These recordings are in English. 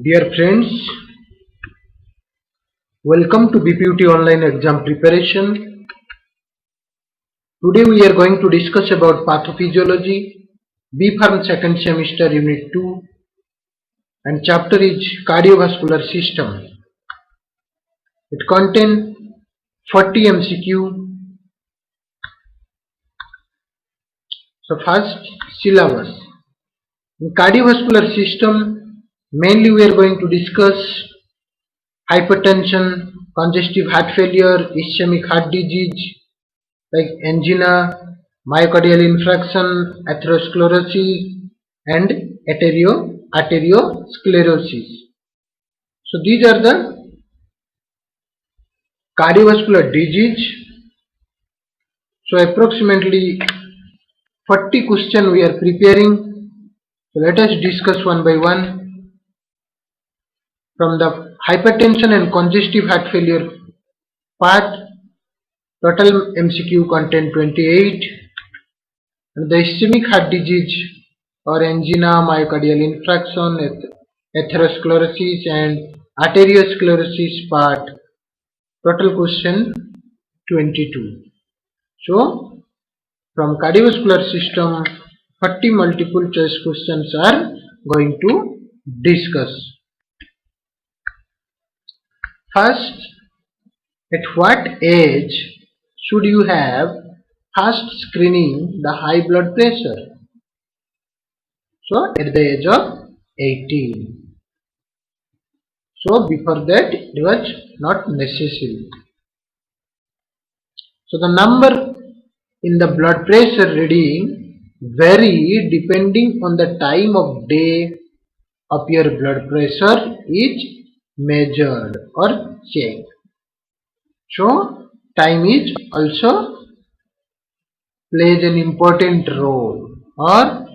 Dear friends, welcome to BPUT online exam preparation. Today we are going to discuss about pathophysiology, B Pharm second semester unit 2, and chapter is cardiovascular system. It contains 40 MCQ. So first, syllabus. In cardiovascular system, mainly we are going to discuss hypertension, congestive heart failure, ischemic heart disease like angina, myocardial infarction, atherosclerosis, and arteriosclerosis. So these are the cardiovascular disease. So approximately 40 questions we are preparing. So let us discuss one by one. From the hypertension and congestive heart failure part, total MCQ content 28. And the ischemic heart disease or angina, myocardial infarction, atherosclerosis and arteriosclerosis part, total question 22. So from cardiovascular system 40 multiple choice questions are going to discuss. First, at what age should you have first screening the high blood pressure? So at the age of 18. So before that it was not necessary. So the number in the blood pressure reading vary depending on the time of day of your blood pressure is measured or checked. So time is also plays an important role or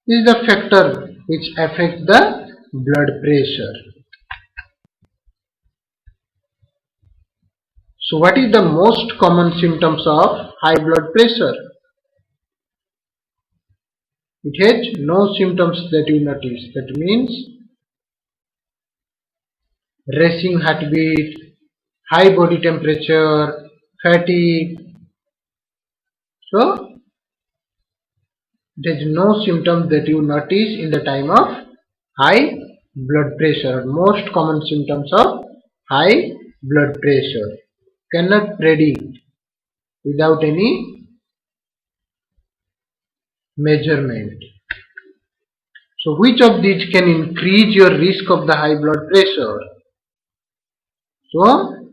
is the factor which affects the blood pressure. So what is the most common symptoms of high blood pressure? It has no symptoms that you notice. That means racing heartbeat, high body temperature, fatigue. So there is no symptom that you notice in the time of high blood pressure. Most common symptoms of high blood pressure cannot predict without any measurement. So which of these can increase your risk of the high blood pressure? So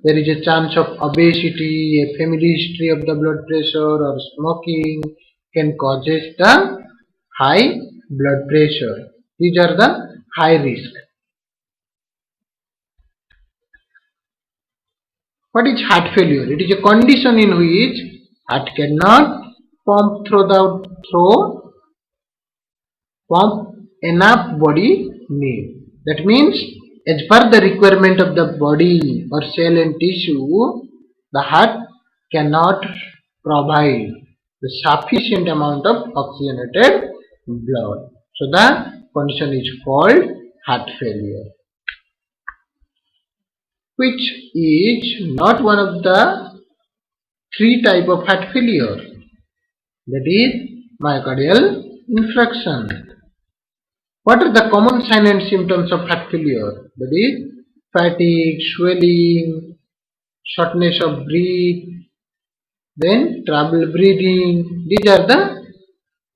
there is a chance of obesity, a family history of the blood pressure or smoking can causes the high blood pressure. These are the high risk. What is heart failure? It is a condition in which heart cannot pump enough body need. That means as per the requirement of the body or cell and tissue, the heart cannot provide the sufficient amount of oxygenated blood. So the condition is called heart failure, which is not one of the three type of heart failure, that is myocardial infarction. What are the common signs and symptoms of heart failure? That is fatigue, swelling, shortness of breath, then trouble breathing. These are the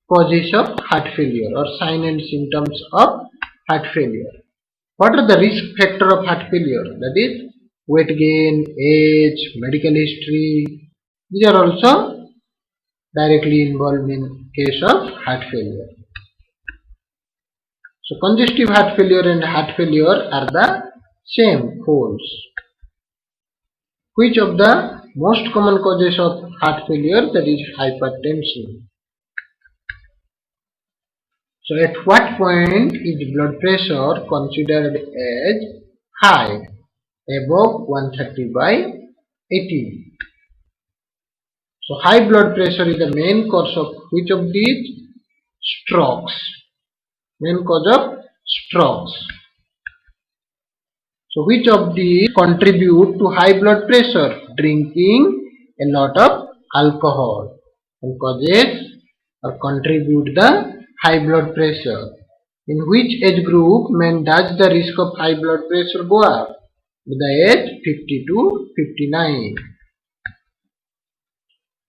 causes of heart failure or signs and symptoms of heart failure. What are the risk factors of heart failure? That is weight gain, age, medical history. These are also directly involved in case of heart failure. So congestive heart failure and heart failure are the same force. Which of the most common causes of heart failure? That is hypertension. So at what point is blood pressure considered as high? Above 130/80. So high blood pressure is the main cause of which of these? Strokes. Main cause of strokes. So which of these contribute to high blood pressure? Drinking a lot of alcohol and causes or contribute the high blood pressure. In which age group men does the risk of high blood pressure go up? With the age 50 to 59.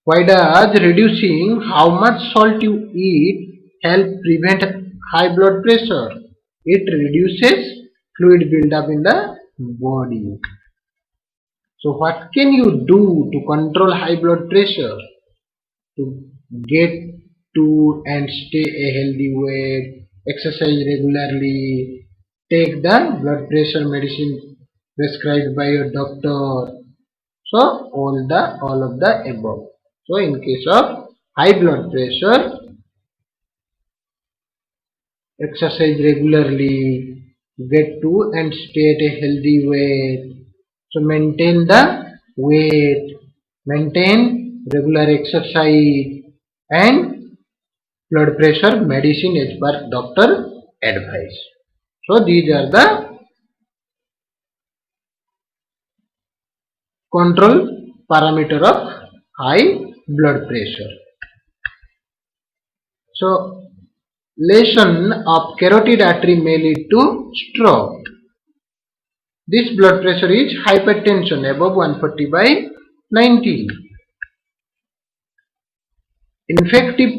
Why does reducing how much salt you eat help prevent high blood pressure? It reduces fluid buildup in the body. So what can you do to control high blood pressure? To get to and stay a healthy weight, exercise regularly, take the blood pressure medicine prescribed by your doctor. So all of the above. So in case of high blood pressure, exercise regularly, get to and stay at a healthy weight. So maintain the weight, maintain regular exercise and blood pressure medicine as per doctor advice. So these are the control parameter of high blood pressure. So lesion of carotid artery may lead to stroke. This blood pressure is hypertension above 140/90. Infective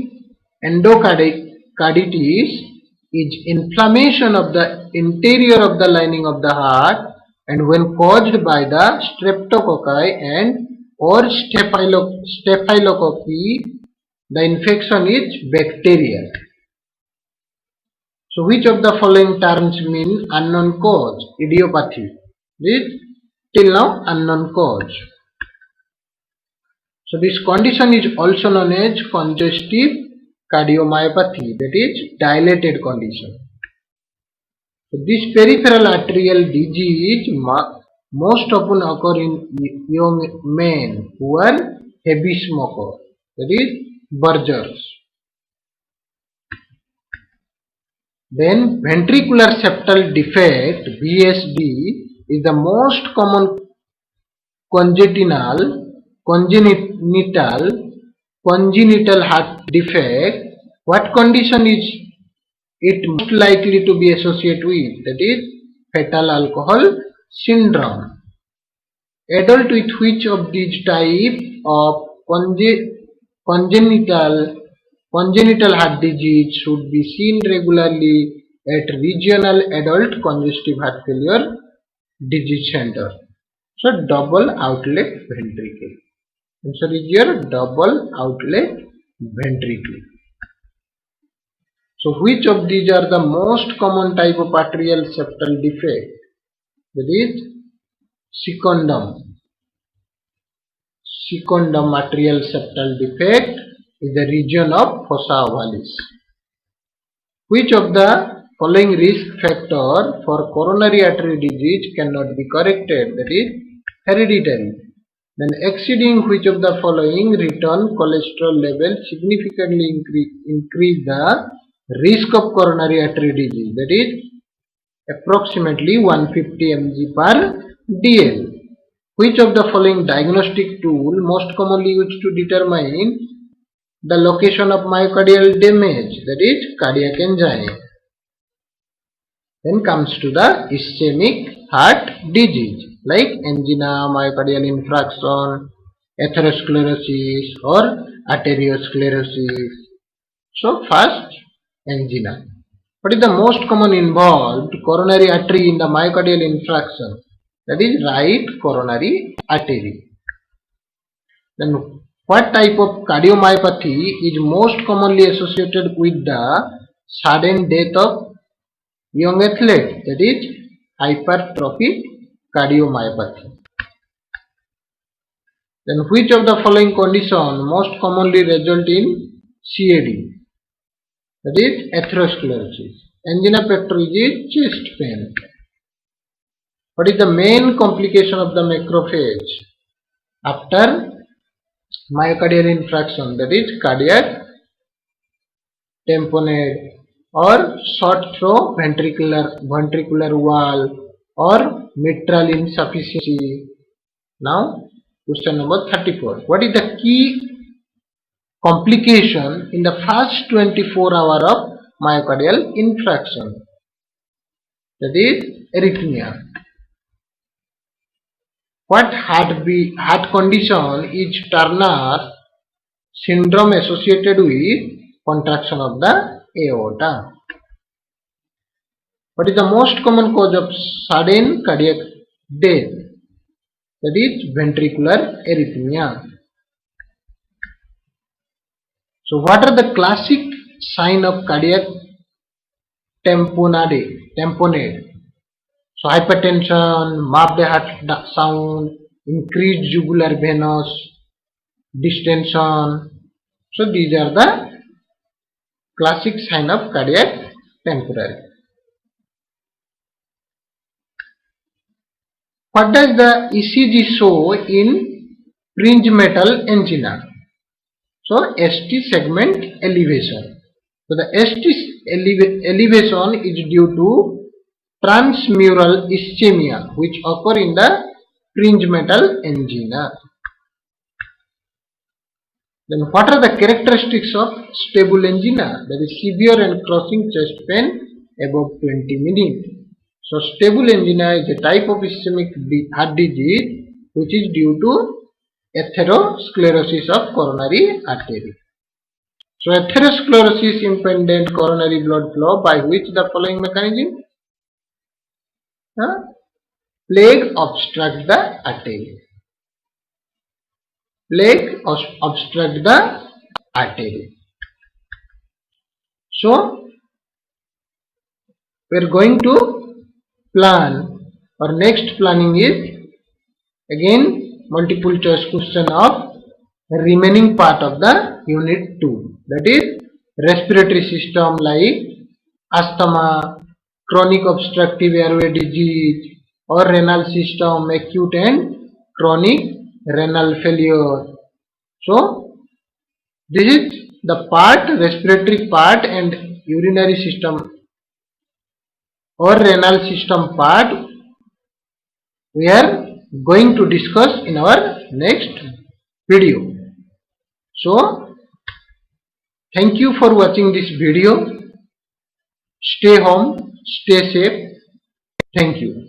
endocarditis is inflammation of the interior of the lining of the heart, and when caused by the streptococci and or staphylococci, the infection is bacterial. So which of the following terms mean unknown cause? Idiopathy. This till now unknown cause. So this condition is also known as congestive cardiomyopathy, that is dilated condition. So this peripheral arterial disease most often occur in young men who are heavy smoker, that is burgers. Then ventricular septal defect VSD is the most common congenital heart defect. What condition is it most likely to be associated with? That is fetal alcohol syndrome. Adult with which of these type of congenital heart disease should be seen regularly at regional adult congestive heart failure disease center? So double outlet ventricle. Answer is your double outlet ventricle. So which of these are the most common type of arterial septal defect? That is secundum. Secundum arterial septal defect is the region of fossa ovalis. Which of the following risk factor for coronary artery disease cannot be corrected? That is hereditary. Then exceeding which of the following return cholesterol level significantly increase the risk of coronary artery disease? That is approximately 150 mg per dl. Which of the following diagnostic tool most commonly used to determine the location of myocardial damage? That is cardiac angina. Then comes to the ischemic heart disease like angina, myocardial infarction, atherosclerosis or arteriosclerosis. So first angina. What is the most common involved coronary artery in the myocardial infarction? That is right coronary artery. Then what type of cardiomyopathy is most commonly associated with the sudden death of young athlete? That is hypertrophic cardiomyopathy. Then which of the following condition most commonly result in CAD? That is atherosclerosis. Angina pectoris is chest pain. What is the main complication of the macrophage after myocardial infarction? That is cardiac tamponade. or short through ventricular wall or mitral insufficiency. Now, question number 34. What is the key complication in the first 24 hours of myocardial infarction? That is arrhythmia. What heart condition is Turner syndrome associated with contraction of the aorta? What is the most common cause of sudden cardiac death? That is ventricular arrhythmia. So what are the classic signs of cardiac tamponade? So hypertension, marked heart sound, increased jugular venous distension. So these are the classic signs of cardiac tamponade. What does the ECG show in fringe metal angina? So ST segment elevation. So the ST elevation is due to transmural ischemia which occur in the fringe metal angina. Then what are the characteristics of stable angina? That is severe and crossing chest pain above 20 minutes. So stable angina is a type of ischemic heart disease which is due to atherosclerosis of coronary artery. So atherosclerosis impeded coronary blood flow by which the following mechanism? Plaque obstruct the artery. Plaque obstruct the artery. So we are going to plan. Our next planning is again multiple choice question of remaining part of the unit 2, that is respiratory system like asthma, chronic obstructive airway disease, or renal system acute and chronic renal failure. So this is the part respiratory part and urinary system or renal system part we are going to discuss in our next video. So thank you for watching this video. Stay home, stay safe. Thank you.